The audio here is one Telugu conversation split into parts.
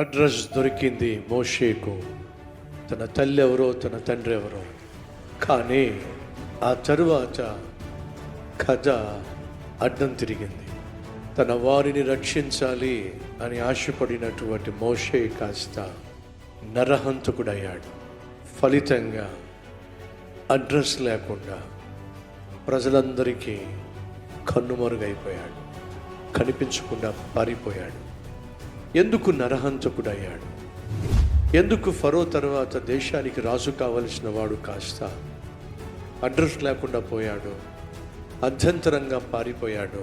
అడ్రస్ దొరికింది మోషేకు, తన తల్లి ఎవరో తన తండ్రి ఎవరో. కానీ ఆ తరువాత కథ అడ్డం తిరిగింది. తన వారిని రక్షించాలి అని ఆశపడినటువంటి మోషే కాస్త నరహంతకుడయ్యాడు. ఫలితంగా అడ్రస్ లేకుండా ప్రజలందరికీ కన్నుమరుగైపోయాడు, కనిపించకుండా పారిపోయాడు. ఎందుకు నరహంతకుడయ్యాడు? ఎందుకు ఫరో తర్వాత దేశానికి రాజు కావలసిన వాడు కాస్త అడ్రస్ లేకుండా పోయాడు, అధ్యంతరంగా పారిపోయాడు?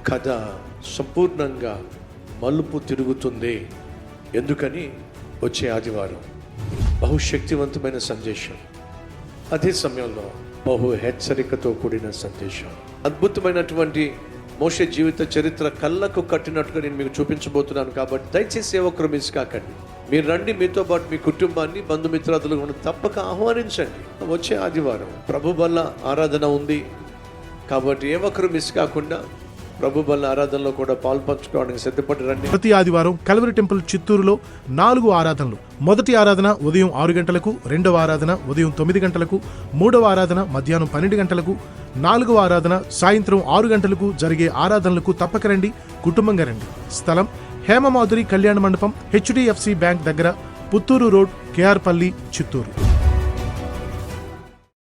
కథ సంపూర్ణంగా మలుపు తిరుగుతుంది. ఎందుకని? వచ్చే ఆదివారం బహుశక్తివంతమైన సందేశం, అదే సమయంలో బహు హెచ్చరికతో కూడిన సందేశం. అద్భుతమైనటువంటి మోషే జీవిత చరిత్ర కళ్ళకు కట్టినట్టుగా నేను మీకు చూపించబోతున్నాను. కాబట్టి దయచేసి ఒక్కరు మిస్ కాకండి. మీరు రండి, మీతో పాటు మీ కుటుంబాన్ని, బంధుమిత్రాదులు తప్పక ఆహ్వానించండి. వచ్చే ఆదివారం ప్రభు బల్ల ఆరాధన ఉంది కాబట్టి ఒక్కరు మిస్ కాకుండా ప్రభు బల్ల ఆరాధనలో కూడా పాల్పంచుకోవడానికి సిద్ధపడి రండి. ప్రతి ఆదివారం కల్వరి టెంపుల్ చిత్తూరులో 4 ఆరాధనలు. మొదటి ఆరాధన ఉదయం 6 గంటలకు, రెండవ ఆరాధన ఉదయం 9 గంటలకు, మూడవ ఆరాధన మధ్యాహ్నం 12 గంటలకు, 4వ ఆరాధన సాయంత్రం 6 గంటలకు జరిగే ఆరాధనలకు తప్పక రండి, కుటుంబంగా రండి. స్థలం హేమమాధురి కళ్యాణ మండపం, HDFC బ్యాంక్ దగ్గర, పుత్తూరు రోడ్, KR పల్లి, చిత్తూరు.